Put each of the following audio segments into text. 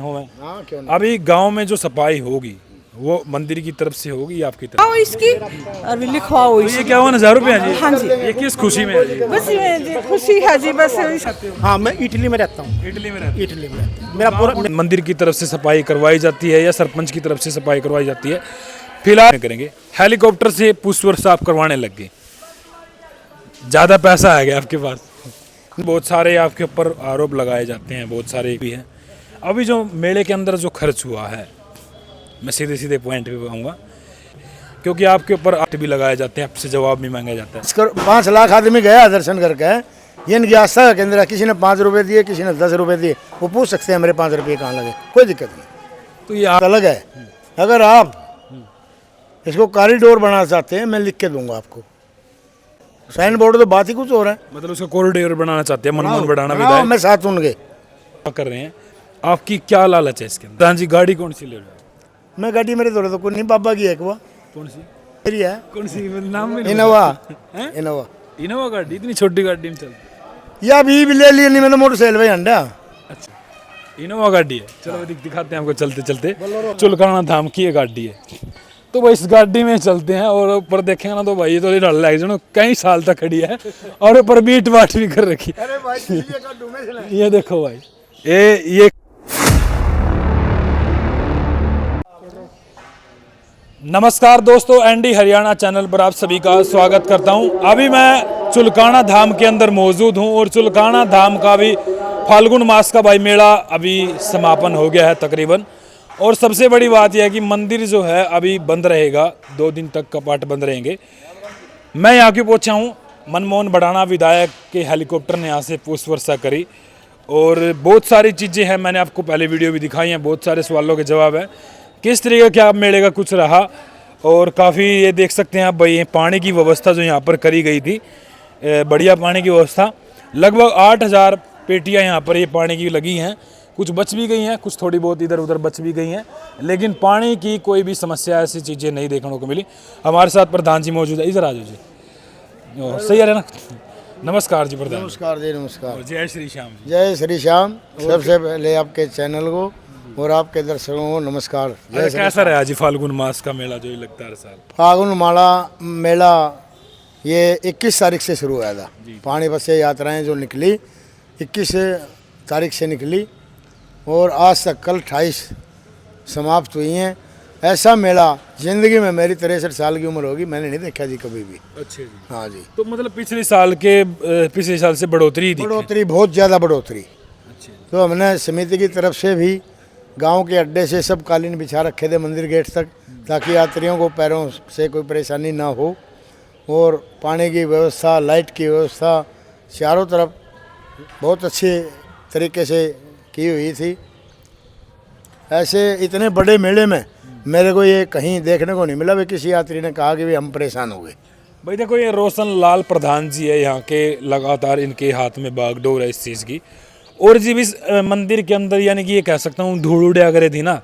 हूँ मैं। हाँ, क्यों नहीं। अभी गांव में जो सफाई होगी वो मंदिर की तरफ से होगी या आपकी तरफ आओ इसकी अभी लिखवाओ तो ये 51,000 रुपये जी। हाँ जी। ये किस खुशी में है जी? बस ये खुशी है जी बस। हाँ, मैं इटली में रहता हूँ। इटली में रहते इटली में रहता हूँ। मेरा पूरा हैं। मंदिर की तरफ से सफाई करवाई जाती है या सरपंच की तरफ से सफाई करवाई जाती है? फिलहाल करेंगे। हेलीकॉप्टर से पुष्प वर्षा आप करवाने लग गए, ज़्यादा पैसा आ गया आपके पास। बहुत सारे आपके ऊपर आरोप लगाए जाते हैं, बहुत सारे भी हैं। अभी जो मेले के अंदर जो खर्च हुआ है, मैं सीधे सीधे पॉइंट पे आऊँगा, क्योंकि आपके ऊपर आरोप भी लगाए जाते हैं, आपसे जवाब भी मांगा जाता है। 5 लाख आदमी गया दर्शन करके। ये इनकी आस्था का केंद्र है। किसी ने 5 रुपए दिए, किसी ने 10 रुपए दिए, वो पूछ सकते हैं मेरे 5 रुपये कहाँ लगे, कोई दिक्कत नहीं। तो ये अलग है। अगर आप इसको कॉरिडोर बनाना चाहते हैं, मैं लिख के दूंगा आपको। साइन बोर्ड तो बात ही कुछ और है। मतलब उसका कॉरिडोर बनाना चाहते हैं, मनमोहन बढ़ाना बनाओ, विधायक मैं साथ उनके। कर रहे हैं। आपकी क्या लालच है इसके अंदर? हाँ जी, गाड़ी कौन सी ले रहे हो? मैं गाड़ी मेरे दौरे तो कोई नहीं, बाबा की है एक वो कौन सी? मेरी है, कौन सी? नाम में इनोवा। हैं? इनोवा इनोवा गाड़ी, इतनी छोटी गाड़ी में चलती? या अभी भी ले लिए नहीं, मैंने मोटरसाइकिल भाई अंडा। अच्छा, इनोवा गाड़ी है। चलो दिखाते हैं आपको चलते चलते। चुलकाना धाम की ये गाड़ी है। तो भाई इस गाड़ी में चलते हैं और ऊपर देखेंगे ना तो भाई ये तो डर लग जाए, कई साल तक खड़ी है और ऊपर बीट वाट भी कर रखी। अरे भाई ये देखो भाई, ये नमस्कार दोस्तों, एनडी हरियाणा चैनल पर आप सभी का स्वागत करता हूं। अभी मैं चुलकाना धाम के अंदर मौजूद हूं और चुलकाना धाम का भी फाल्गुन मास का भाई मेला अभी समापन हो गया है तकरीबन। और सबसे बड़ी बात यह है कि मंदिर जो है अभी बंद रहेगा, 2 दिन तक कपाट बंद रहेंगे। मैं यहाँ क्यों पहुँचा हूँ? मनमोहन बढ़ाना विधायक के हेलीकॉप्टर ने यहाँ से पुष्प वर्षा करी और बहुत सारी चीज़ें हैं, मैंने आपको पहले वीडियो भी दिखाई हैं, बहुत सारे सवालों के जवाब है। किस तरीके क्या मेले का कुछ रहा और काफ़ी ये देख सकते हैं आप भाई, पानी की व्यवस्था जो यहाँ पर करी गई थी, बढ़िया पानी की व्यवस्था। लगभग 8,000 पेटियाँ यहाँ पर ये पानी की लगी हैं, कुछ बच भी गई हैं, कुछ थोड़ी बहुत इधर उधर बच भी गई हैं, लेकिन पानी की कोई भी समस्या ऐसी चीज़ें नहीं देखने को मिली। हमारे साथ प्रधान जी मौजूद है, इधर आ जाओ जी। सही है ना? नमस्कार जी प्रधान। नमस्कार जी, नमस्कार। जय श्री श्याम जी। जय श्री श्याम। सबसे पहले आपके चैनल को और आपके दर्शकों को नमस्कार। अरे कैसा रहा जी फाल्गुन मास का मेला जो ये लगता है हर साल? फाल्गुन माला मेला ये 21 तारीख से शुरू हुआ था। पानीपत से यात्राएं जो निकली 21 तारीख से निकली और आज तक कल 28 समाप्त हुई हैं। ऐसा मेला जिंदगी में, मेरी 63 साल की उम्र होगी, मैंने नहीं देखा जी कभी भी। अच्छे जी। हाँ जी। तो मतलब पिछले साल से बढ़ोतरी दिखी? बढ़ोतरी, बहुत ज़्यादा बढ़ोतरी। अच्छे। तो हमने समिति की तरफ से भी गांव के अड्डे से सब कालीन बिछा रखे थे मंदिर गेट तक, ताकि यात्रियों को पैरों से कोई परेशानी ना हो। और पानी की व्यवस्था, लाइट की व्यवस्था चारों तरफ बहुत अच्छे तरीके से की हुई थी। ऐसे इतने बड़े मेले में मेरे को ये कहीं देखने को नहीं मिला भी किसी यात्री ने कहा कि भी हम परेशान हो गए। भाई देखो, ये रोशन लाल प्रधान जी है यहाँ के, लगातार इनके हाथ में बागडोर है इस चीज़ की। और जी इस मंदिर के अंदर यानी कि ये कह सकता हूँ धूल उड़िया करे थी ना,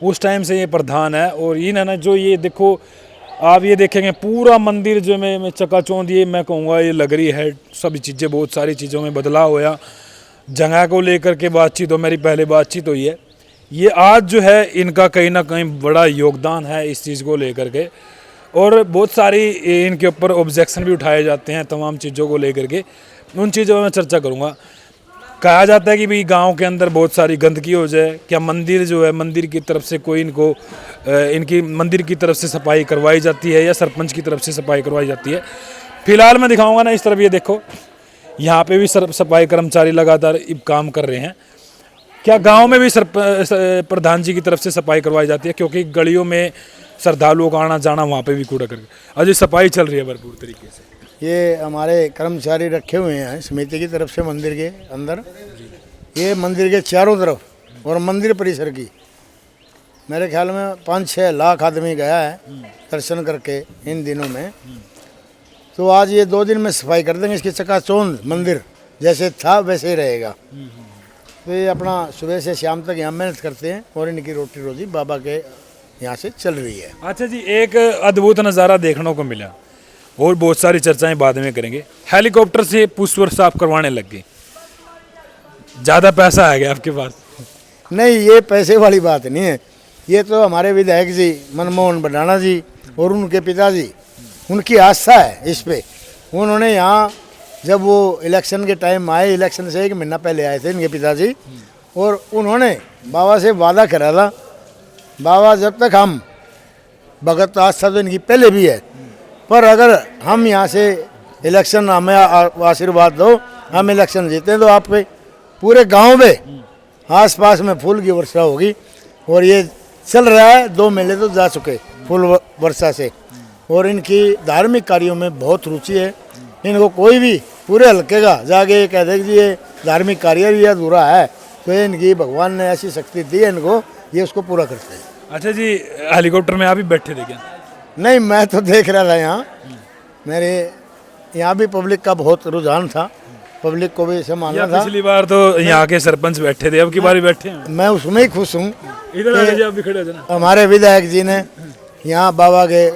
उस टाइम से ये प्रधान है। और इन्होंने जो ये देखो, आप ये देखेंगे पूरा मंदिर जो मैं चकाचौंध, ये मैं कहूँगा ये लग रही है। सभी चीज़ें, बहुत सारी चीज़ों में बदलाव होया। जगह को लेकर के बातचीत हो, मेरी पहले बातचीत हुई है। ये आज जो है इनका कहीं ना कहीं बड़ा योगदान है इस चीज़ को लेकर के। और बहुत सारी इनके ऊपर ऑब्जेक्शन भी उठाए जाते हैं तमाम चीज़ों को लेकर के, उन चीज़ों में चर्चा करूँगा। कहा जाता है कि भाई गांव के अंदर बहुत सारी गंदगी हो जाए, क्या मंदिर जो है, मंदिर की तरफ से कोई इनकी मंदिर की तरफ से सफाई करवाई जाती है या सरपंच की तरफ से सफाई करवाई जाती है? फिलहाल मैं दिखाऊंगा ना इस तरफ, ये देखो यहाँ पे भी सफाई कर्मचारी लगातार काम कर रहे हैं। क्या गांव में भी प्रधान जी की तरफ से सफाई करवाई जाती है? क्योंकि गलियों में श्रद्धालुओं का आना जाना, वहाँ पे भी कूड़ा करके अजय सफाई चल रही है भरपूर तरीके से। ये हमारे कर्मचारी रखे हुए हैं समिति की तरफ से मंदिर के अंदर। ये मंदिर के चारों तरफ और मंदिर परिसर की मेरे ख्याल में 5-6 लाख आदमी गया है दर्शन करके इन दिनों में। तो आज ये 2 दिन में सफाई कर देंगे, इसकी चकाचौंध मंदिर जैसे था वैसे ही रहेगा। तो ये अपना सुबह से शाम तक यहाँ मेहनत करते हैं और इनकी रोटी रोजी बाबा के यहाँ से चल रही है। अच्छा जी, एक अद्भुत नज़ारा देखने को मिला और बहुत सारी चर्चाएं बाद में करेंगे। हेलीकॉप्टर से पुष्प वर्षा आप करवाने लग गए, ज़्यादा पैसा आ गया आपके पास? नहीं, ये पैसे वाली बात नहीं है। ये तो हमारे विधायक जी मनमोहन भंडारा जी और उनके पिताजी, उनकी आस्था है इस पे। उन्होंने यहाँ जब वो इलेक्शन के टाइम आए, इलेक्शन से 1 महीना पहले आए थे इनके पिताजी, और उन्होंने बाबा से वादा करा था, बाबा जब तक हम, भगत आस्था तो इनकी पहले भी है, पर अगर हम यहाँ से इलेक्शन हमें आशीर्वाद दो, हम इलेक्शन जीते तो आप पे पूरे गांव में आसपास में फूल की वर्षा होगी। और ये चल रहा है, 2 मेले तो जा चुके फूल वर्षा से। और इनकी धार्मिक कार्यों में बहुत रुचि है। इनको कोई भी पूरे हल्के का जाके ये कह दे कि ये धार्मिक कार्य भी अधूरा है, तो इनकी भगवान ने ऐसी शक्ति दी है इनको, ये उसको पूरा करते हैं। अच्छा जी, हेलीकॉप्टर में आप भी बैठे थे क्या? नहीं, मैं तो देख रहा था यहाँ, मेरे यहाँ भी पब्लिक का बहुत रुझान था, पब्लिक को भी संभालना था। पिछली बार तो यहाँ के सरपंच बैठे थे, अब की बार बैठे हैं। मैं उसमें ही खुश हूँ। इधर आ जाइए, आप भी खड़े हो जाना। हमारे विधायक जी ने यहाँ बाबा के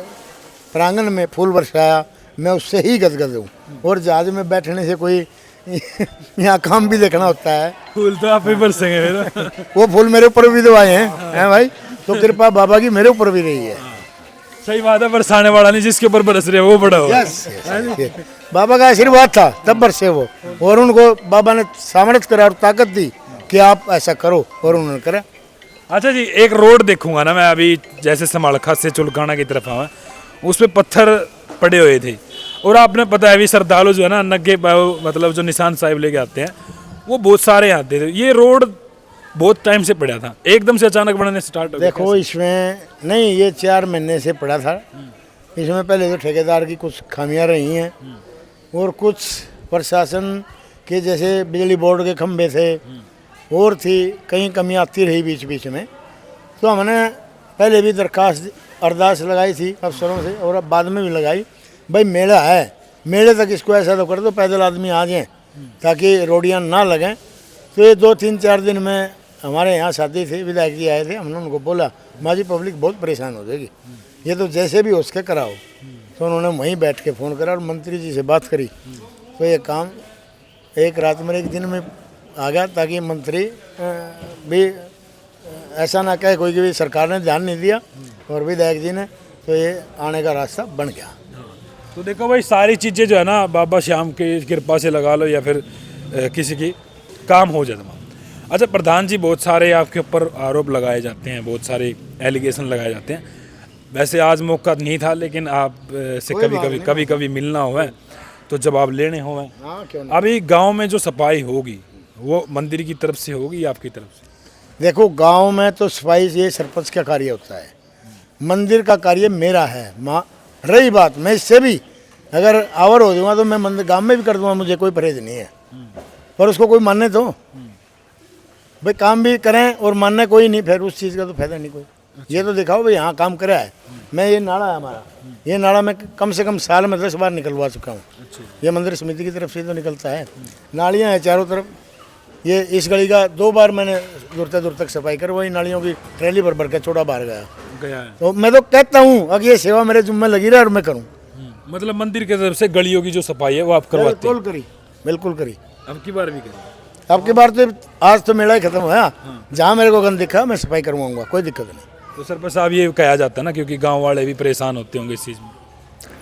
प्रांगण में फूल बरसाया, मैं उससे ही गदगद हूँ। और जहाज में बैठने से कोई यहाँ काम भी देखना होता है। फूल तो आप ही बरसेंगे फिर। वो फूल मेरे ऊपर भी तो आए हैं भाई, तो कृपा बाबा की मेरे ऊपर भी रही है। सही बात है, बरसाने वाला नहीं, जिसके ऊपर बरस रहे वो बड़ा हो। यस, बाबा का आशीर्वाद था तब बरसे वो, और उनको बाबा ने सामर्थ्य करा और ताकत दी कि आप ऐसा करो, और उन्होंने करा। अच्छा जी, एक रोड देखूंगा ना मैं अभी, जैसे समालखा से चुलकाना की तरफ आवा, उस पे पत्थर पड़े हुए थे, और आपने पता है अभी श्रद्धालु जो है ना, नंगे पाँव मतलब जो निशान साहिब लेके आते हैं, वो बहुत सारे आते थे। ये रोड बहुत टाइम से पड़ा था, एकदम से अचानक बनने स्टार्ट हो गया। देखो इसमें नहीं, ये 4 महीने से पड़ा था। इसमें पहले तो ठेकेदार की कुछ खामियां रही हैं, और कुछ प्रशासन के, जैसे बिजली बोर्ड के खंभे थे और थी, कहीं कमियां आती रही बीच बीच में। तो हमने पहले भी दरखास्त अरदास लगाई थी अफसरों से, और अब बाद में भी लगाई, भाई मेला है, मेले तक इसको ऐसा तो कर दो पैदल आदमी आ जाएँ ताकि रोडियाँ ना लगें। तो ये 2-3-4 दिन में हमारे यहाँ शादी थी, विधायक जी आए थे, हमने उनको बोला माँ जी पब्लिक बहुत परेशान हो जाएगी, ये तो जैसे भी हो उसके कराओ। तो उन्होंने वहीं बैठ के फ़ोन करा और मंत्री जी से बात करी, तो ये काम एक रात में, एक दिन में आ गया, ताकि मंत्री भी ऐसा ना कहे कोई कि भी सरकार ने ध्यान नहीं दिया और विधायक जी ने, तो ये आने का रास्ता बन गया। तो देखो भाई, सारी चीज़ें जो है ना बाबा श्याम की कृपा से लगा लो या फिर किसी की, काम हो जाता। अच्छा प्रधान जी, बहुत सारे आपके ऊपर आरोप लगाए जाते हैं, बहुत सारे एलिगेशन लगाए जाते हैं। वैसे आज मौका नहीं था, लेकिन आप से कभी कभी मिलना हुआ है, तो जब आप लेने हुए हैं, अभी गांव में जो सफाई होगी वो मंदिर की तरफ से होगी या आपकी तरफ से? देखो गांव में तो सफाई ये सरपंच का कार्य होता है, मंदिर का कार्य मेरा है। माँ रही बात, मैं इससे भी अगर आवर हो जाऊँगा तो मैं मंदिर गांव में भी कर दूंगा, मुझे कोई परहेज नहीं है, पर उसको कोई मानने तो भाई, काम भी करें और मानने कोई नहीं, फिर उस चीज़ का तो फायदा नहीं कोई। ये तो दिखाओ भाई हाँ काम करा है। मैं, ये नाला है हमारा, ये नाला मैं कम से कम साल में 10 बार निकलवा चुका हूँ। ये मंदिर समिति की तरफ से तो निकलता है। नालियाँ हैं चारों तरफ, ये इस गली का 2 बार मैंने दूर तक सफाई करवाई, नालियों की ट्रैली भर के छोटा बाहर गया है। तो मैं तो कहता हूँ अगर ये सेवा मेरे जुम्मे लगी रहे और मैं करूँ। मतलब मंदिर की तरफ से गलियों की जो सफाई है वो आप करवाते हैं? बिल्कुल करी। अब की बार भी करी? अब की बार तो आज तो मेला ही खत्म हुआ, जहाँ मेरे को गंद दिखा मैं सफाई करवाऊंगा, कोई दिक्कत नहीं। तो सरपंच साहब, ये कहा जाता है ना, क्योंकि गांव वाले भी परेशान होते होंगे इस चीज़ में,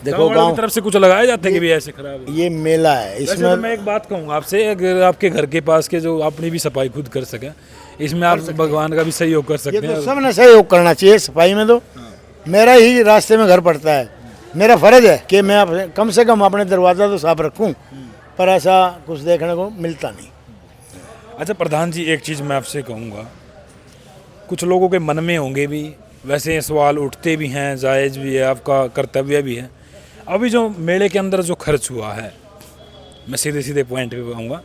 देखो गांव की तरफ से कुछ लगाया जाता है कि भी ऐसे खराब है? ये मेला है, इसमें तो मैं एक बात कहूँगा आपसे, अगर आपके घर के पास के जो अपनी भी सफाई खुद कर सके, इसमें आप भगवान का भी सहयोग कर सकते हैं। तो सबने सहयोग करना चाहिए सफाई में। तो मेरा ही रास्ते में घर पड़ता है, मेरा फर्ज है कि मैं कम से कम अपने दरवाज़ा तो साफ रखूँ, पर ऐसा कुछ देखने को मिलता नहीं। अच्छा प्रधान जी, एक चीज़ मैं आपसे कहूँगा, कुछ लोगों के मन में होंगे भी, वैसे सवाल उठते भी हैं, जायज़ भी है, आपका कर्तव्य भी है। अभी जो मेले के अंदर जो खर्च हुआ है, मैं सीधे पॉइंट पे आऊँगा,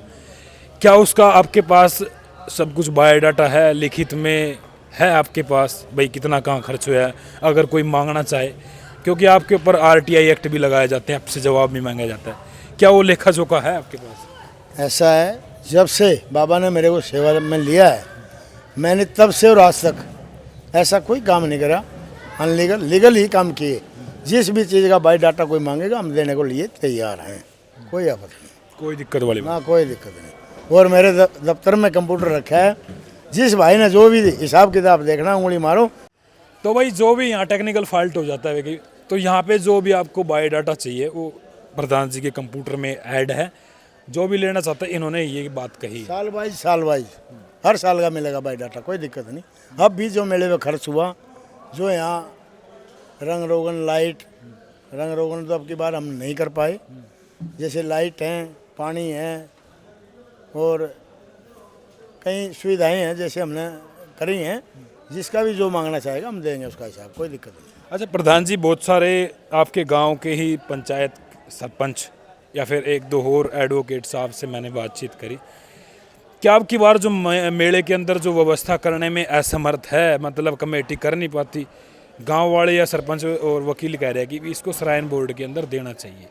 क्या उसका आपके पास सब कुछ बायोडाटा है, लिखित में है आपके पास, भाई कितना कहाँ खर्च हुआ है, अगर कोई मांगना चाहे? क्योंकि आपके ऊपर RTI एक्ट भी लगाए जाते हैं, आपसे जवाब भी मांगा जाता है, क्या वो लेखा जोखा है आपके पास? ऐसा है, जब से बाबा ने मेरे को सेवा में लिया है, मैंने तब से और आज तक ऐसा कोई काम नहीं करा अनलीगल, लीगल ही काम किए। जिस भी चीज़ का बायोडाटा कोई मांगेगा हम देने को लिए तैयार हैं, कोई आफत नहीं, कोई दिक्कत वाली बात? ना कोई दिक्कत नहीं। और मेरे दफ्तर में कंप्यूटर रखा है, जिस भाई ने जो भी हिसाब किताब देखना उंगली मारो। तो भाई जो भी यहाँ टेक्निकल फॉल्ट हो जाता है कि तो यहाँ पे जो भी आपको बायोडाटा चाहिए वो प्रधान जी के कंप्यूटर में ऐड है। जो भी लेना चाहता है इन्होंने ये बात कही है। साल वाइज हर साल का मिलेगा बायोडाटा, कोई दिक्कत नहीं। अब भी जो मेले में खर्च हुआ, जो यहाँ रंग रोगन लाइट, रंग रोगन तो अब की बार हम नहीं कर पाए, जैसे लाइट हैं, पानी है और कई सुविधाएं हैं जैसे हमने करी हैं। जिसका भी जो मांगना चाहेगा हम देंगे उसका हिसाब, कोई दिक्कत नहीं। अच्छा प्रधान जी, बहुत सारे आपके गांव के ही पंचायत सरपंच या फिर एक दो और एडवोकेट साहब से मैंने बातचीत करी। क्या अब की बार जो मेले के अंदर जो व्यवस्था करने में असमर्थ है, मतलब कमेटी कर नहीं पाती, गांव वाले या सरपंच और वकील कह रहे हैं कि इसको श्राइन बोर्ड के अंदर देना चाहिए।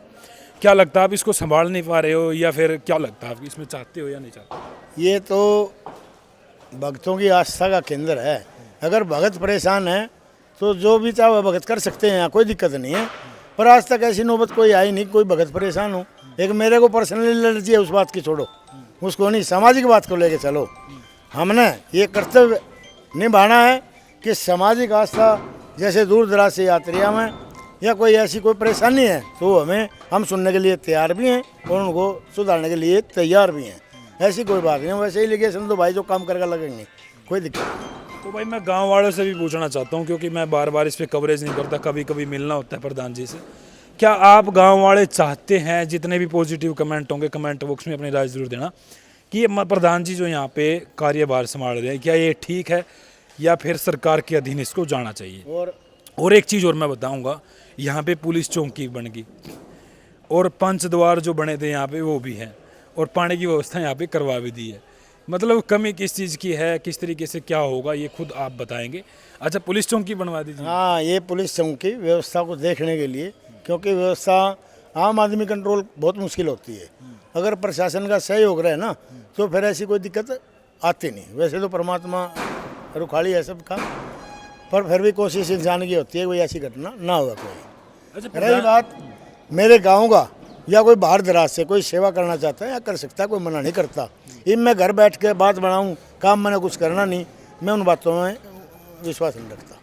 क्या लगता है आप इसको संभाल नहीं पा रहे हो, या फिर क्या लगता है आप इसमें चाहते हो या नहीं चाहते? ये तो भक्तों की आस्था का केंद्र है। अगर भगत परेशान है तो जो भी चाहे भगत कर सकते हैं, यहाँ कोई दिक्कत नहीं है। पर आज तक ऐसी नौबत कोई आई नहीं कोई भगत परेशान हो। एक मेरे को पर्सनल एलर्जी है, उस बात की छोड़ो, उसको नहीं, सामाजिक बात को लेके चलो। हमने ये कर्तव्य निभाना है कि सामाजिक आस्था, जैसे दूर दराज से यात्रियों में या कोई ऐसी कोई परेशानी है तो हम सुनने के लिए तैयार भी हैं और उनको सुधारने के लिए तैयार भी हैं। ऐसी कोई बात नहीं, वैसे ही लिगेशन तो भाई जो काम करके लगेंगे, कोई दिक्कत नहीं। तो भाई मैं गांव वालों से भी पूछना चाहता हूं, क्योंकि मैं बार बार इस पर कवरेज नहीं करता, कभी कभी मिलना होता है प्रधान जी से। क्या आप गांव वाले चाहते हैं, जितने भी पॉजिटिव कमेंट होंगे कमेंट बॉक्स में अपनी राय जरूर देना, कि ये प्रधान जी जो यहाँ पे कार्यभार संभाल रहे हैं, क्या ये ठीक है या फिर सरकार के अधीन इसको जाना चाहिए? और एक चीज़ और मैं बताऊँगा, यहाँ पे पुलिस चौकी बन गई और पंच द्वार जो बने थे यहाँ पे वो भी हैं, और पानी की व्यवस्था यहाँ पे करवा भी दी है। मतलब कमी किस चीज़ की है, किस तरीके से क्या होगा ये खुद आप बताएंगे। अच्छा पुलिस चौकी बनवा दीजिए। हाँ, ये पुलिस चौकी व्यवस्था को देखने के लिए, क्योंकि व्यवस्था आम आदमी कंट्रोल बहुत मुश्किल होती है। अगर प्रशासन का सहयोग रहे ना तो फिर ऐसी कोई दिक्कत आती नहीं। वैसे तो परमात्मा रुखाड़ी है सबका, पर फिर भी कोशिश इंसान की होती है कोई ऐसी घटना ना हुआ कोई। अच्छा रही बात मेरे गांव का, या कोई बाहर दराज से कोई सेवा करना चाहता है या कर सकता है, कोई मना नहीं करता। इन मैं घर बैठ के बात बनाऊं, काम मैंने कुछ करना नहीं, मैं उन बातों में विश्वास नहीं रखता।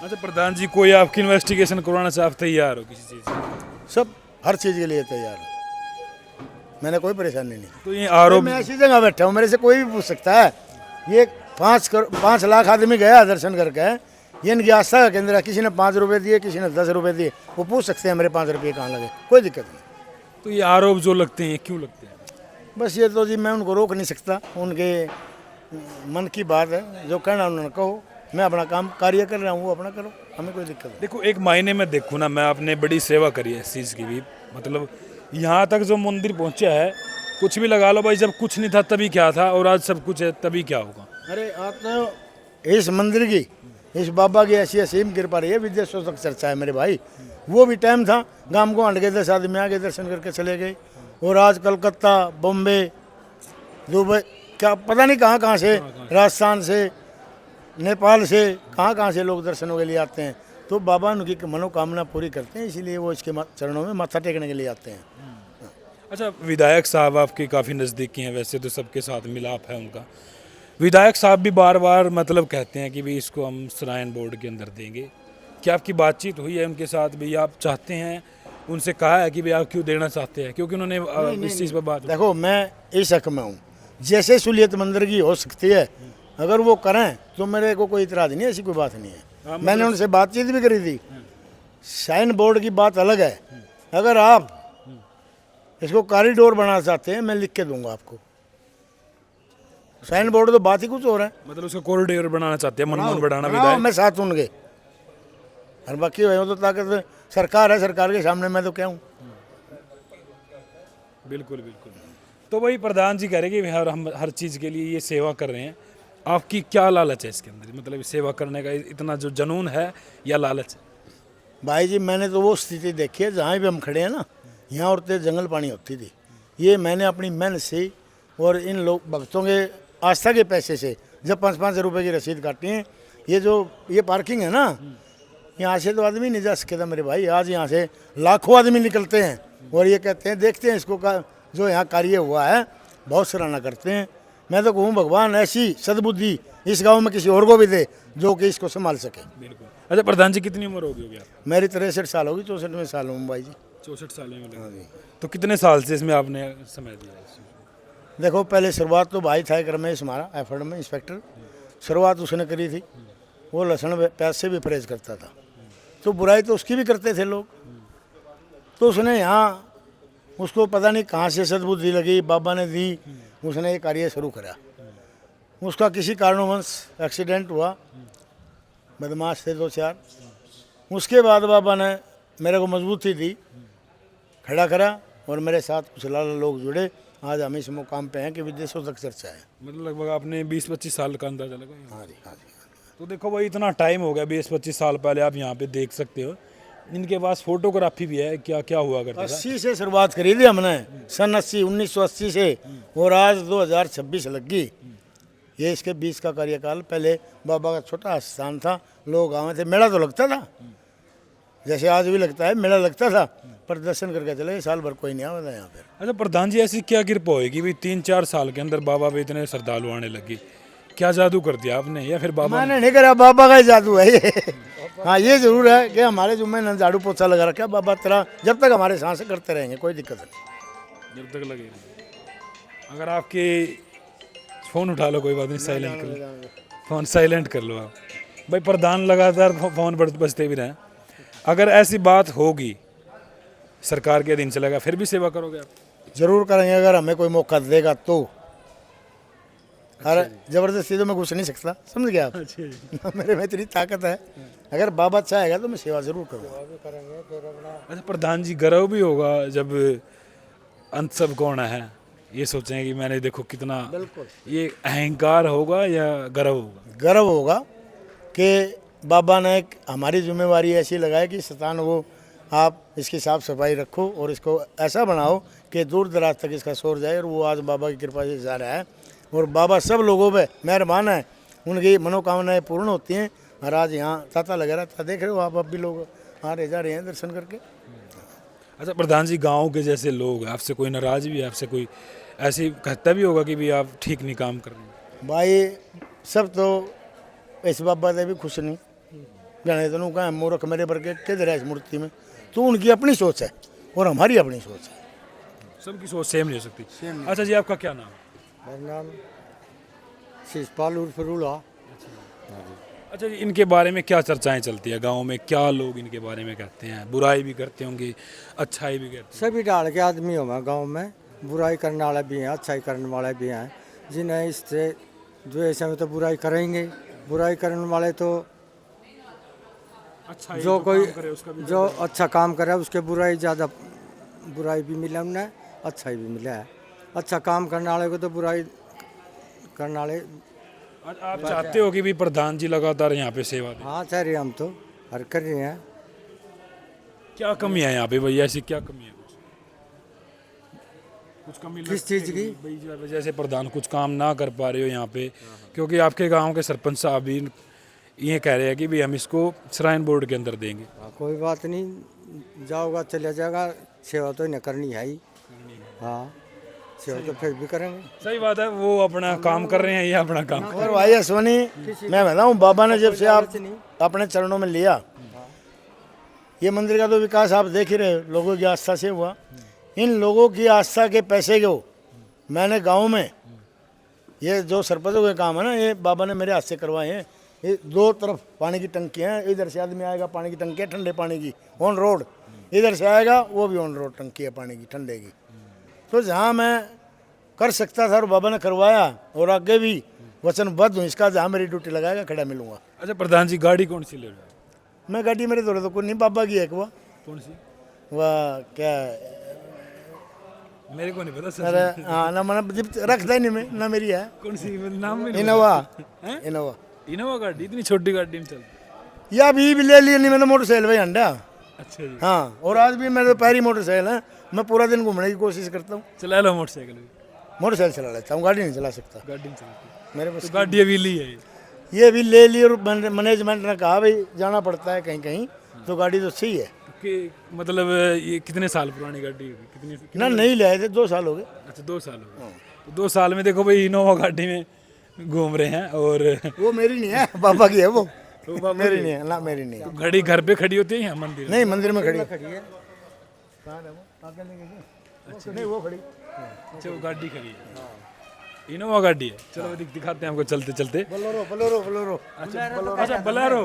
अच्छा प्रधान जी, कोई आपकी इन्वेस्टिगेशन करवाना चाहे आप तैयार हो किसी चीज़ से? सब हर चीज़ के लिए तैयार हूँ, मैंने कोई परेशानी नहीं। तो ये आरोप, मैं ऐसी जगह बैठा हूँ, मेरे से कोई भी पूछ सकता है। ये 5 लाख आदमी गया दर्शन करके, ये इनकी आस्था का केंद्र है। किसी ने 5 रुपये दिए, किसी ने 10 रुपये दिए, वो पूछ सकते हैं मेरे 5 रुपये कहाँ लगे, कोई दिक्कत नहीं। तो ये आरोप जो लगते हैं क्यों लगते हैं? बस ये तो जी मैं उनको रोक नहीं सकता, उनके मन की बात है, जो कहना उन्होंने कहो। मैं अपना काम कार्य कर रहा हूँ, वो अपना करो, हमें कोई दिक्कत नहीं। देखो एक मायने में देखूँ ना, मैं आपने बड़ी सेवा करी है इस चीज़ की भी, मतलब यहाँ तक जो मंदिर पहुँचा है, कुछ भी लगा लो भाई, जब कुछ नहीं था तभी क्या था, और आज सब कुछ है तभी क्या होगा। अरे आप तो इस मंदिर की, इस बाबा की ऐसी असीम कृपा रही है, विदेशों तक चर्चा है मेरे भाई। वो भी टाइम था, गांव को हट गए 10 आदमी आगे दर्शन करके चले गए, और आज कलकत्ता, बॉम्बे, दुबई, क्या पता नहीं कहाँ से, राजस्थान से, नेपाल से, कहाँ से लोग दर्शनों के लिए आते हैं। तो बाबा उनकी मनोकामना पूरी करते हैं, इसीलिए वो इसके चरणों में माथा टेकने के लिए आते हैं। अच्छा विधायक साहब आपके काफ़ी नज़दीकी हैं, वैसे तो सबके साथ मिलाप है उनका। विधायक साहब भी बार बार मतलब कहते हैं कि भी इसको हम श्राइन बोर्ड के अंदर देंगे। क्या आपकी बातचीत हुई है उनके साथ भी, आप चाहते हैं, उनसे कहा है कि भाई आप क्यों देना चाहते हैं? क्योंकि उन्होंने इस चीज़ पर बात, देखो मैं इस हक में हूँ, जैसे सहूलियत मंदिर की हो सकती है, अगर वो करें तो मेरे को कोई इतराज़ नहीं है, ऐसी कोई बात नहीं है। मैंने उनसे बातचीत भी करी थी। श्राइन बोर्ड की बात अलग है, अगर आप इसको कॉरिडोर बनाना चाहते हैं मैं लिख के दूंगा आपको। श्राइन बोर्ड तो बात ही कुछ और है। मतलब उसको कॉरिडोर बनाना चाहते हैं, मनमोहन बढ़ाना बनाओ, विधायक। मैं साथ उनके, और बाकी हो तो ताकत सरकार है, सरकार के सामने मैं तो क्या हूँ। बिल्कुल बिल्कुल। तो वही प्रधान जी कह रहे कि हम हर चीज़ के लिए ये सेवा कर रहे हैं। आपकी क्या लालच है इसके अंदर, मतलब सेवा करने का इतना जो जुनून है या लालच है? भाई जी मैंने तो वो स्थिति देखी है जहाँ भी हम खड़े हैं ना, यहाँ औरतें जंगल पानी होती थी। ये मैंने अपनी मेहनत से और इन लोग भक्तों के आस्था के पैसे से जब 5-5 रुपए की रसीद काटी है। ये पार्किंग है ना, यहाँ से तो आदमी नहीं जा सके था मेरे भाई। आज यहाँ से लाखों आदमी निकलते हैं और ये कहते हैं देखते हैं इसको का जो यहाँ कार्य हुआ है, बहुत सराहना करते हैं मैं तो कहूँ भगवान ऐसी सद्बुद्धि इस गांव में किसी और को भी दे जो कि इसको संभाल सके। बिल्कुल। अच्छा प्रधान जी, कितनी उम्र हो गई होगी आप? मेरी 63 साल होगी, 64वें साल हूँ भाई जी। 64 साल में लगे। तो कितने साल से इसमें आपने समय दिया है इसमें? देखो पहले शुरुआत तो भाई था एक रमेश हमारा एफर्ड में इंस्पेक्टर, शुरुआत उसने करी थी। वो लहसुन प्याज से भी परहेज करता था, तो बुराई तो उसकी भी करते थे लोग। तो उसने यहाँ उसको पता नहीं कहाँ से सद्बुद्धि लगी, बाबा ने दी, उसने ये कार्य शुरू करा। उसका किसी कारणवश एक्सीडेंट हुआ, बदमाश थे 2-4। उसके बाद बाबा ने मेरे को मजबूती दी, खड़ा करा, और मेरे साथ कुछ लाला लोग जुड़े। आज हम इस मुकाम पे हैं कि विदेशों तक चर्चा है। मतलब लगभग आपने 20-25 साल का अंदाजा लगा? हाँ जी, हाँ जी। तो देखो भाई, इतना टाइम हो गया, 20-25 साल पहले आप यहाँ पे देख सकते हो। इनके पास फोटोग्राफी भी है, क्या क्या हुआ करता था? 80 से शुरुआत करी थी हमने, सन 1980 से, और आज 2026 लग गई। ये इसके 20 का कार्यकाल। पहले बाबा का छोटा स्थान था, लोग आए थे, मेला तो लगता था जैसे आज भी लगता है, मेला लगता था, पर दर्शन करके चले, साल भर कोई नहीं आवा था यहाँ पर। अच्छा प्रधान जी, ऐसी क्या कृपा होगी भी 3-4 साल के अंदर बाबा पे इतने श्रद्धालु आने लगे? क्या जादू कर दिया आपने, या फिर बाबा मैंने नहीं करा, बाबा का ही जादू है ये। हाँ ये जरूर है कि हमारे जुम्मे ने झाड़ू पोछा लगा रखा, बाबा तेरा जब तक हमारे सांसें करते रहेंगे, कोई दिक्कत नहीं। जब तक लगे? अगर आपके फ़ोन उठा लो, कोई बात नहीं, साइलेंट कर लो, फ़ोन साइलेंट कर लो आप भाई। प्रधान लगातार फ़ोन बजते भी रहें। अगर ऐसी बात होगी, सरकार के अधीन चलेगा, फिर भी सेवा करोगे आप? जरूर करेंगे अगर हमें कोई मौका देगा तो। अरे जबरदस्ती तो मैं घुस नहीं सकता, समझ गया आप। मेरे में इतनी ताकत है, अगर बाबा चाहेगा तो मैं सेवा जरूर करूँगा। अच्छा प्रधान जी, गर्व भी होगा जब अंत सब कौन है ये सोचें कि मैंने देखो कितना, बिल्कुल। ये अहंकार होगा या गर्व होगा? गर्व होगा कि बाबा ने एक हमारी जिम्मेवारी ऐसी लगाई कि शैतान वो आप इसकी साफ सफाई रखो और इसको ऐसा बनाओ कि दूर दराज तक इसका शोर जाए, और वो आज बाबा की कृपा से जा रहा है। और बाबा सब लोगों पे मेहरबान है, उनकी मनोकामनाएं पूर्ण होती हैं। और आज यहाँ तांता लगा रहा था, देख रहे हो आप, अब भी लोग आ रहे जा रहे हैं दर्शन करके। अच्छा प्रधान जी, गांव के जैसे लोग हैं, आपसे कोई नाराज भी है, आपसे कोई ऐसी कहता भी होगा कि भी आप ठीक नहीं काम कर रहे हैं? भाई सब तो इस बाबा से भी खुश नहीं जाने, तो कहा मूर्ख मेरे वर्गे किधर है इस मूर्ति में। तो उनकी अपनी सोच है और हमारी अपनी सोच है, सबकी सोच सेम नहीं हो सकती। अच्छा जी, आपका क्या नाम है? मेरा नाम शिषपाल उर्फ रूला। अच्छा जी, इनके बारे में क्या चर्चाएं चलती है गांव में? क्या लोग इनके बारे में कहते हैं? बुराई भी करते होंगे, अच्छाई भी कहते सभी डाल के आदमी हो मैं गाँव में, बुराई करने वाले भी हैं, अच्छाई करने वाले भी हैं। जिन्हें इससे द्वेष है तो बुराई करेंगे, बुराई करने वाले तो हैं? जो कोई करे उसका भी जो अच्छा काम करे उसके बुराई ज़्यादा, बुराई भी मिला उन्हें, अच्छाई भी मिला है। अच्छा काम करने वाले को तो बुराई करने वाले। आप चाहते हो कि भी प्रधान जी लगातार यहाँ पे सेवा दें? हाँ चाह रहे हम तो हर कर रहे हैं। क्या कमी है यहाँ पे भैया, ऐसी क्या कमी है? कुछ कमी किस चीज़ की? भाई जैसे प्रधान कुछ काम ना कर पा रहे हो यहाँ पे, क्योंकि आपके गांव के सरपंच साहब भी ये कह रहे हैं कि भी हम इसको श्राइन बोर्ड के अंदर देंगे। हाँ, कोई बात नहीं, जाओगा चला जाएगा, सेवा तो इन्हें करनी है ही। हाँ सेवा तो फिर भी करेंगे। सही बात है, वो अपना काम कर रहे हैं, ये अपना काम। और भाई अश्वनी मैं बताऊँ, बाबा ने जब से आप अपने चरणों में लिया, ये मंदिर का तो विकास आप देख ही रहे हो, लोगों की आस्था से हुआ। इन लोगों की आस्था के पैसे को मैंने गांव में, ये जो सरपंचों के काम है ना, ये बाबा ने मेरे हाथ से करवाए हैं। ये दो तरफ पानी की टंकी है, इधर से आदमी आएगा, पानी की टंकी है ठंडे पानी की ऑन रोड, इधर से आएगा वो भी ऑन रोड टंकी है पानी की ठंडे की। तो जहाँ मैं कर सकता था और बाबा ने करवाया, और आगे भी वचनबद्ध हूँ इसका, जहाँ मेरी ड्यूटी लगाएगा खड़ा मिलूंगा। अच्छा प्रधान जी, गाड़ी कौन सी ले रहे हो? मैं गाड़ी मेरे दौरे तो कोई नहीं, बाबा की है एक, वह कौन सी? वह क्या, मेरे को नहीं पता सर। अरे हाँ ना, मैंने रखता ही नहीं मैं, ना मेरी है। कौन सी नाम में? Innova, Innova. इनोवा गाड़ी, इतनी छोटी गाड़ी में चलती? या अभी भी ले लिया नहीं मैंने मोटरसाइकिल भाई अंडा। अच्छा जी। हाँ, और आज भी मेरे पैरी मोटरसाइकिल है, मैं पूरा दिन घूमने की कोशिश करता हूँ। चला लो मोटरसाइकिल भी? मोटरसाइकिल चला लेता हूँ, गाड़ी नहीं चला सकता गाड़ी में चलती मेरे तो पास। गाड़ी अभी ली है ये भी ले ली, और मैनेजमेंट ने कहा भाई जाना पड़ता है कहीं कहीं, तो गाड़ी तो सही है। कि मतलब ये कितने साल पुरानी गाड़ी होगी? कितनी ना नहीं ले आए थे, 2 साल हो गए। अच्छा 2 साल हो गए। 2 साल में देखो भाई इनोवा गाड़ी में घूम रहे हैं। और वो मेरी नहीं है, बाबा की है वो, मेरी नहीं है ना, मेरी नहीं है। घड़ी घर पे खड़ी होती है या मंदिर में? नहीं, मंदिर में खड़ी है। कहाँ है वो? आगे लेके गए? अच्छा, नहीं वो खड़ी। अच्छा, वो गाड़ी खड़ी है, इनोवा गाड़ी है। चलो दिखाते हैं आपको चलते चलते। Bolero Bolero Bolero. अच्छा बोलेरो,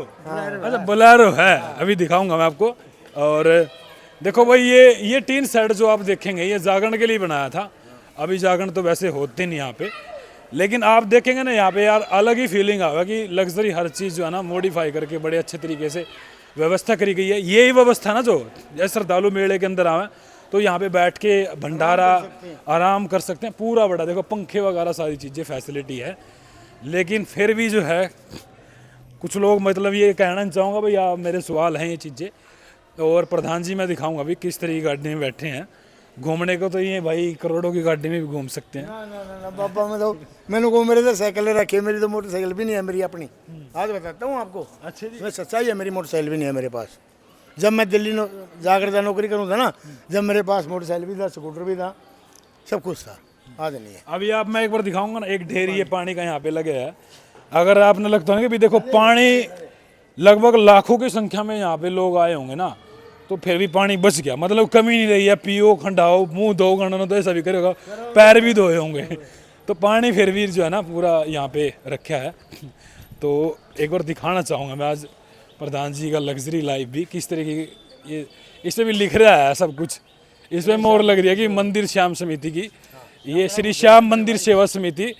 अच्छा बोलेरो है, अभी दिखाऊंगा मैं आपको। और देखो भाई ये टीन शेड जो आप देखेंगे ये जागरण के लिए बनाया था। अभी जागरण तो वैसे होते नहीं यहाँ पे, लेकिन आप देखेंगे ना यहाँ पे यार अलग ही फीलिंग आएगा कि लग्जरी हर चीज़ जो है ना मॉडिफाई करके बड़े अच्छे तरीके से व्यवस्था करी गई है। यही व्यवस्था ना जो जैसे श्रद्धालु मेले के अंदर आवे तो यहाँ पे बैठ के भंडारा आराम कर सकते हैं। पूरा बड़ा देखो पंखे वगैरह सारी चीज़ें फैसिलिटी है। लेकिन फिर भी जो है कुछ लोग मतलब ये कहना चाहूँगा भाई आप मेरे सवाल हैं ये चीज़ें। और प्रधान जी मैं दिखाऊंगा अभी किस तरह की गाड़ी में बैठे हैं। घूमने को तो ये भाई करोड़ों की गाड़ी में भी घूम सकते हैं। ना बाबा, मैं तो मैंने को मेरे तो साइकिल रखी है, मेरी तो मोटरसाइकिल भी नहीं है मेरी अपनी। आज बताता हूँ आपको। अच्छा जी, मैं सच्चाई है, मेरी मोटरसाइकिल भी नहीं है मेरे पास। जब मैं दिल्ली जाकर नौकरी करूँ था ना, जब मेरे पास मोटरसाइकिल भी था, स्कूटर भी था, सब कुछ था। आज नहीं है। अभी आप मैं एक बार दिखाऊंगा ना, एक ढेर ये पानी का यहाँ पे लगे है। अगर आपने लगता है कि भी देखो पानी लगभग लाखों की संख्या में यहाँ पे लोग आए होंगे ना, तो फिर भी पानी बच गया, मतलब कमी नहीं रही है। पियो, खंडाओ, मुंह धो, गणना तो ऐसा भी करेगा, पैर भी धोए होंगे, तो पानी फिर भी जो है ना पूरा यहाँ पे रखा है। तो एक बार दिखाना चाहूँगा मैं आज प्रधान जी का लग्जरी लाइफ भी किस तरीके की। ये इसमें भी लिख रहा है सब कुछ, इसमें मोहर लग रही है कि मंदिर श्याम समिति की, ये श्री श्याम मंदिर सेवा समिति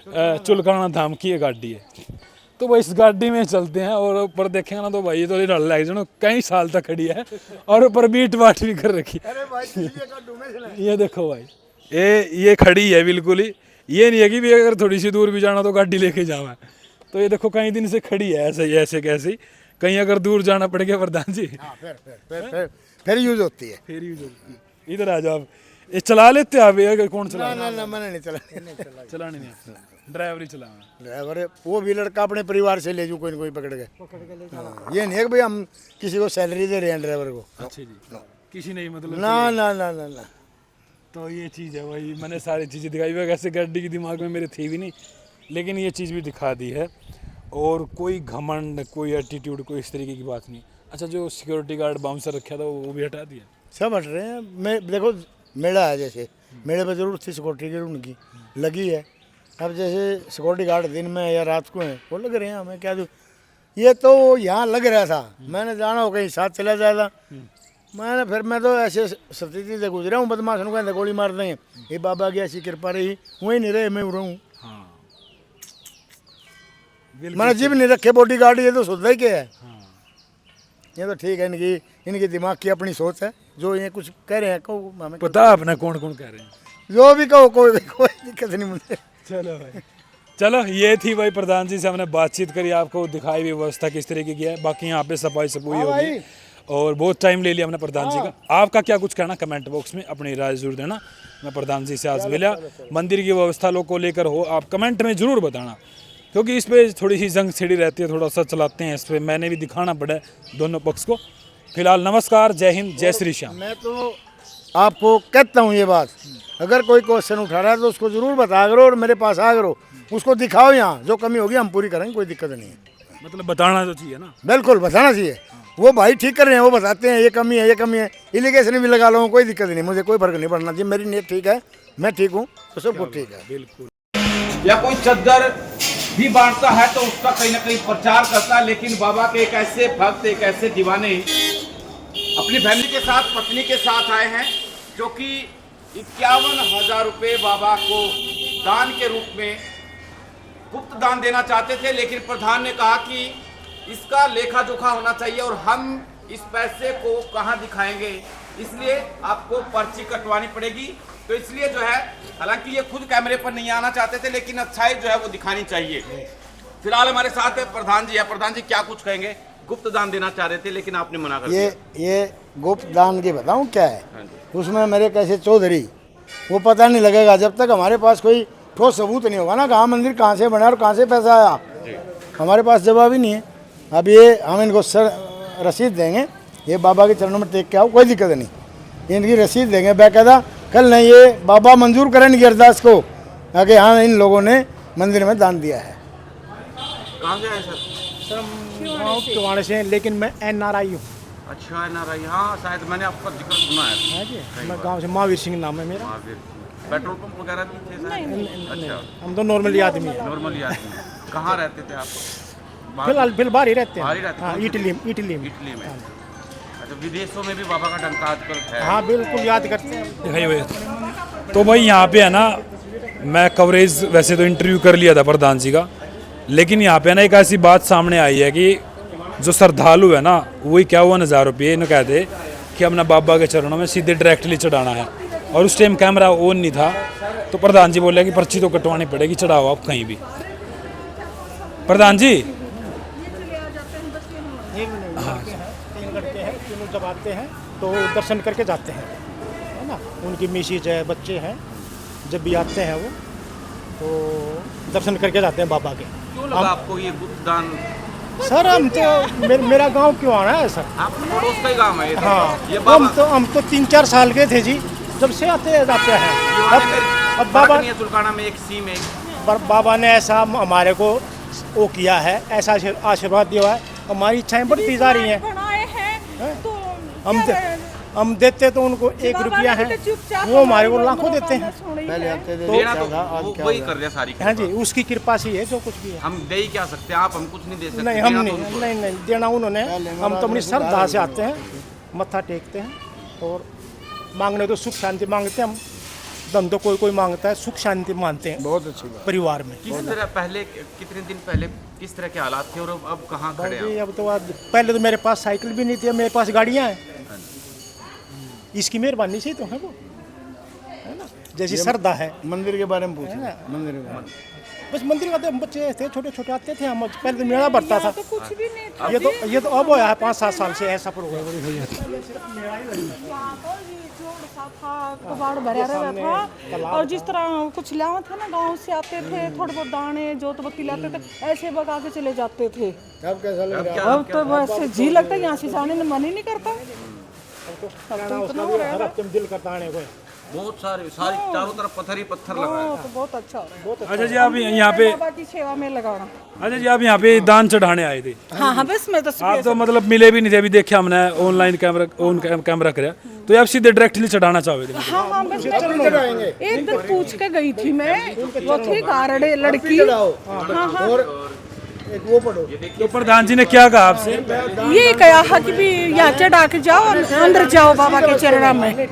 चुलकाना धाम की ये गाड़ी है। तो भाई इस गाड़ी में चलते हैं और ऊपर देखेंगे ना तो भाई ये तो लग जाए कई साल तक खड़ी है और ऊपर बीट बाट भी कर रखी है। ये देखो भाई ये खड़ी है बिल्कुल ही, ये नहीं है कि भी अगर थोड़ी सी दूर भी जाना तो गाड़ी लेके जावा। तो ये देखो कई दिन से खड़ी है ऐसे कैसे, कहीं अगर दूर जाना पड़ गया प्रधान जी फिर यूज होती है। फिर यूज होती है। इधर आ जाओ आप, ये चला लेते आप? अगर कौन चला? ना मैंने नहीं चलाने नहीं आता, ड्राइवर ही चलाना। ड्राइवर वो भी लड़का अपने परिवार से ले जू, कोई न कोई पकड़ के। ये नहीं है कि भाई हम किसी को सैलरी दे रहे हैं ड्राइवर को। अच्छा जी, किसी नहीं मतलब ना ना ना ना ना। तो ये चीज़ है भाई, मैंने सारी चीज़ें दिखाई हुई, ऐसे गाड़ी की दिमाग में मेरे थी भी नहीं, लेकिन ये चीज़ भी दिखा दी है। और कोई घमंड, कोई एटीट्यूड, कोई इस तरीके की बात नहीं। अच्छा, जो सिक्योरिटी गार्ड बाउंसर रखा था वो भी हटा दिया? सब हट रहे हैं। मैं देखो मेला है, जैसे मेले पर जरूर थी सिक्योरिटी की, उनकी लगी है। अब जैसे सिक्योरिटी गार्ड दिन में या रात को हैं, वो लग रहे हैं, हमें क्या दूँ। ये तो यहाँ लग रहा था, मैंने जाना हो कहीं साथ चला जाएगा। मैं तो ऐसे स्थिति से गुजरा हूँ, बदमाश को कहते गोली मार देंगे। ये बाबा की ऐसी कृपा रही, वहीं नहीं रहे, मैं रहूँ। मैंने जिब नहीं रखे बॉडी गार्ड, ये तो सोचता ही क्या है। ये तो ठीक है, इनकी दिमाग की अपनी सोच है। जो ये कुछ कह रहे हैं कहो, हमें पता आपने कौन कौन कह रहे हैं? जो भी कहो, कोई दिक्कत नहीं मुझे। चलो भाई, चलो ये थी भाई प्रधान जी से हमने बातचीत करी, आपको दिखाई भी व्यवस्था किस तरीके की है। बाकी यहाँ पे सफाई सफाई होगी और बहुत टाइम ले लिया हमने प्रधान जी का। आपका क्या कुछ कहना कमेंट बॉक्स में अपनी राय जरूर देना। मैं प्रधान जी से आज मिला, मंदिर की व्यवस्था लोग को लेकर हो आप कमेंट में जरूर बताना, क्योंकि इस पर थोड़ी सी जंग छिड़ी रहती है, थोड़ा सा चलाते हैं इस पर, मैंने भी दिखाना पड़ा दोनों पक्ष को। फिलहाल नमस्कार, जय हिंद, जय श्री श्याम। मैं तो आपको कहता हूँ ये बात, अगर कोई क्वेश्चन उठा रहा है तो उसको जरूर बता करो और मेरे पास आ करो, उसको दिखाओ। यहाँ जो कमी होगी हम पूरी करेंगे, कोई दिक्कत नहीं है। मतलब बताना तो चाहिए ना? बिल्कुल बताना चाहिए। वो भाई ठीक कर रहे हैं, वो बताते हैं ये कमी है, ये कमी है, इलीगेशन भी लगा लो, कोई दिक्कत नहीं, मुझे कोई फर्क नहीं पड़ना चाहिए। मेरी नीयत ठीक है, मैं ठीक हूँ, तो सब कुछ ठीक है। बिल्कुल। या कोई चद्दर भी बांटता है तो उसका कहीं ना कहीं प्रचार करता है, लेकिन बाबा के एक ऐसे भक्त, एक ऐसे दीवाने अपनी फैमिली के साथ, पत्नी के साथ आए हैं, जो कि 51,000 रुपये बाबा को दान के रूप में गुप्त दान देना चाहते थे। लेकिन प्रधान ने कहा कि इसका लेखा जोखा होना चाहिए और हम इस पैसे को कहाँ दिखाएंगे, इसलिए आपको पर्ची कटवानी पड़ेगी। तो इसलिए जो है, हालांकि ये खुद कैमरे पर नहीं आना चाहते थे, लेकिन अच्छाई जो है वो दिखानी चाहिए। फिलहाल हमारे साथ प्रधान जी है। प्रधान जी क्या कुछ कहेंगे? गुप्त दान देना चाह रहे थे लेकिन आपने मना कर दिया। ये गुप्त दान की बताऊँ क्या है? उसमें मेरे कैसे चौधरी, वो पता नहीं लगेगा जब तक हमारे पास कोई ठोस सबूत नहीं होगा ना, कहाँ मंदिर कहाँ से बना और कहाँ से पैसा आया, हमारे पास जवाब ही नहीं है। अब ये हम इनको रसीद देंगे, ये बाबा के चरणों में टेक के आओ, कोई दिक्कत नहीं, इनकी रसीद देंगे बाकायदा। कल नहीं ये बाबा मंजूर करें इनकी अरदास को, कि हाँ इन लोगों ने मंदिर में दान दिया है। कहाँ से आए सर? सर हम गाँव किवाड़े से हैं, लेकिन मैं NRI हूँ। अच्छा NRI, हाँ शायद मैंने आपका जिक्र सुना है। है जी, मैं गांव से महावीर सिंह नाम है मेरा। महावीर, पेट्रोल पंप वगैरह भी थे शायद? अच्छा, हम तो नॉर्मली आदमी हैं। नॉर्मली आदमी हैं। कहाँ रहते थे आप? फिलहाल बाहर ही रहते बाहर ही हैं। रहते हाँ, हैं? इटली में। इटली में। अच्छा, विदेशों में भी बाबा का डंका आजकल है। हाँ बिल्कुल याद करते हैं। दिखाइए भैया। तो भाई यहाँ पे है ना, मैं कवरेज वैसे तो इंटरव्यू कर लिया था प्रधान जी का, लेकिन यहाँ पे ना एक ऐसी बात सामने आई है कि जो श्रद्धालु है ना, वही क्या हुआ 1000 रुपये इन्हें कहते कि अपना बाबा के चरणों में सीधे डायरेक्टली चढ़ाना है, और उस टाइम कैमरा ऑन नहीं था, तो प्रधान जी बोले कि पर्ची तो कटवानी पड़ेगी, चढ़ाओ आप कहीं भी। प्रधान जी तीन लड़के हैं, तीनों जब आते हैं तो दर्शन करके जाते हैं, है ना। उनकी मिसेज है, बच्चे हैं, जब भी आते हैं वो तो दर्शन करके जाते हैं बाबा के। क्यों लगा आपको ये दान? सर हम तो मेरा गांव क्यों आना है सर। आप पड़ोस का ही गाँव है ये तो? हाँ, ये बाबा हम तो 3-4 साल के थे जी, जब से आते जाते हैं। अब बाबा तुलकाना में एक सी में बाबा ने ऐसा हमारे को वो किया है, ऐसा आशीर्वाद दिया है, हमारी इच्छाएं बढ़ती जा रही हैं। बनाए हैं तो हम देते तो उनको 1 रुपया है, वो हमारे को लाखों देते हैं। पहले आते थे देना क्या तो था, आज वो क्या वही होगा? कर रहे हैं सारी हाँ कृपा। जी, उसकी कृपा से ही है जो कुछ भी है। हम दे ही क्या सकते हैं, आप हम कुछ नहीं दे सकते। नहीं हम देना नहीं तो उनको है। नहीं नहीं देना उन्होंने। हम तो अपनी श्रद्धा से आते हैं, मत्था टेकते हैं, और मांगने तो सुख शांति मांगते हैं हम। धन तो कोई मांगता है, सुख शांति मानते हैं बहुत अच्छी बात। परिवार में। किस तरह पहले, कितने दिन पहले किस तरह के हालात थे और अब कहाँ खड़े बाकी हैं? अब तो पहले तो मेरे पास साइकिल भी नहीं थी, मेरे पास गाड़ियाँ हैं। इसकी मेहरबानी से ही तो है वो, है ना। जैसी श्रद्धा है मंदिर के बारे में पूछे, है ना। मंदिर के बारे में। बस मंदिर में हम बच्चे थे, छोटे छोटे आते थे हम। पहले तो मेला बढ़ता था, तो कुछ भी नहीं था। ये तो अब हुआ है 5-7 साल से ऐसा प्रोग्राम। कबाड़ भरा रहता था, और जिस तरह कुछ लावा था ना, गांव से आते थे, थोड़े बहुत दाने जोत बत्ती लाते थे, ऐसे बगा के चले जाते थे। अब कैसा लग रहा है? अब तो बस जी लगता है यहाँ से जाने में मन ही नहीं करता। हर हफ्ते में दिल करता आने को। बहुत सारी चारों तरफ पत्थर ही पत्थर लगा है। तो बहुत अच्छा हो रहा है। अच्छा जी, आप यहाँ पे, बाबा की सेवा में लगाना। अच्छा जी आप यहाँ पे दान चढ़ाने आए थे? हाँ हाँ, बस मैं तो आप तो मतलब मिले भी नहीं थे, अभी देखा हमने ऑनलाइन कैमरा कराया, तो ये आप सीधे डायरेक्टली चढ़ाना चाहोगे? हाँ हाँ, बस एक दिन पूछ के गई थी मैं, वो थी गारडे लड़की। हाँ हाँ, और एक वो पढ़ो। तो प्रधान जी ने क्या कहा आपसे? ये कहा है कि भी यहाँ चढ़ा के जाओ, अंदर जाओ बाबा के चरणों में,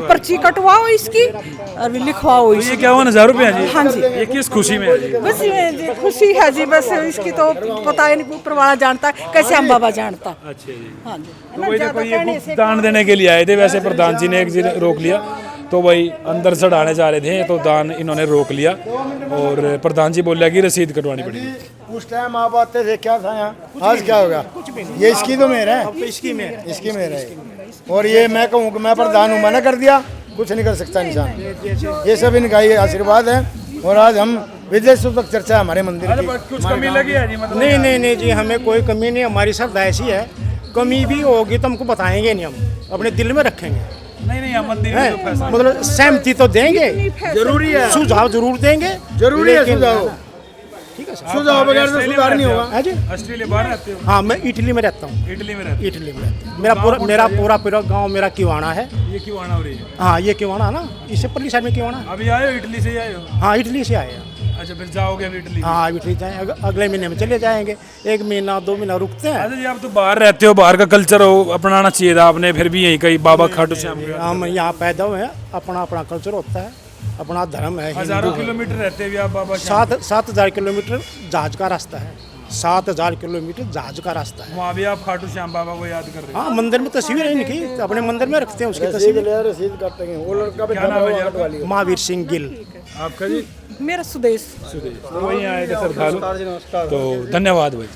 पर्ची कटवाओ इसकी और लिखवाओ ये इसकी। क्या हुआ 1000 रुपये जी? हाँ जी। ये किस खुशी में है जी? बस ये जी खुशी है जी, बस इसकी तो पता ही नहीं, ऊपर वाला जानता है, कैसे हम बाबा जानता। अच्छा जी। हाँ जी, तो वही देखो, ये गुप्त दान देने के लिए आए थे, वैसे प्रधान जी ने एक दिन रोक लिया, तो वही अंदर चढ़ाने जा रहे थे, तो दान इन्होंने रोक लिया, और प्रधान जी बोल कि रसीद कटवानी पड़ेगी। उस टाइम आप आते थे क्या था यहाँ, आज क्या होगा? ये इसकी तो मेरा है, अब तो इसकी में इसकी मेरा है, और ये मैं कहूँ कि मैं प्रधान हूँ, मैंने कर दिया, कुछ नहीं कर सकता इंसान। ये सब इनका ही आशीर्वाद है, और आज हम विदेशों तक चर्चा है हमारे मंदिर की। कुछ कमी लगी है जी? मतलब नहीं जी, हमें कोई कमी नहीं, हमारी श्रद्धा ऐसी है। कमी भी होगी तो हमको बताएंगे नहीं, हम अपने दिल में रखेंगे। नहीं हम मंदिर में है, तो फैसला मतलब सहमति तो देंगे, जरूरी है, सुझाव जरूर देंगे, जरूरी है लेकिन- सुझाव। ठीक है सर। सुझाव बगैर तो सुधार नहीं होगा। है जी। ऑस्ट्रेलिया बाहर रहते हो? हाँ, मैं इटली में रहता हूँ। इटली में रहते इटली में रहता हूँ। मेरा पूरा गांव मेरा किवाड़ा है। हो? ये क्यों आना हो रही है? हाँ, ये किवाड़ा है ना, इससे पल्ली साइड में किवाड़ा। अभी आए हो? इटली से ही आए हो? हाँ, इटली से आए हैं। अच्छा, फिर जाओगे अभी इटली? हाँ, इटली जाए, अगले महीने में चले जाएंगे। 1 महीना 2 महीना रुकते हैं। अच्छा जी, आप तो बाहर रहते हो, बाहर का कल्चर हो अपनाना चाहिए था आपने, फिर भी यहीं कहीं बाबा खाटू श्याम के। हम यहाँ पैदा हुए हैं, अपना कल्चर होता है, अपना धर्म है। हजारों किलोमीटर रहते भी आप बाबा श्याम? 7,000 किलोमीटर जहाज का रास्ता है। 7,000 किलोमीटर जहाज का रास्ता है। वहाँ भी आप खाटू श्याम बाबा को याद कर रहे हो? हाँ, मंदिर में तस्वीर है इनकी, अपने मंदिर में रखते हैं उसकी रसीद तस्वीर। ले, रसीद काटेंगे, वो लड़का भी क्या नाम है जी आपका? वाली। महावीर सिंह गिल। आपका जी? मेरा सुदेश। तो वहीं आए थे श्रद्धालु, तो धन्यवाद भाई।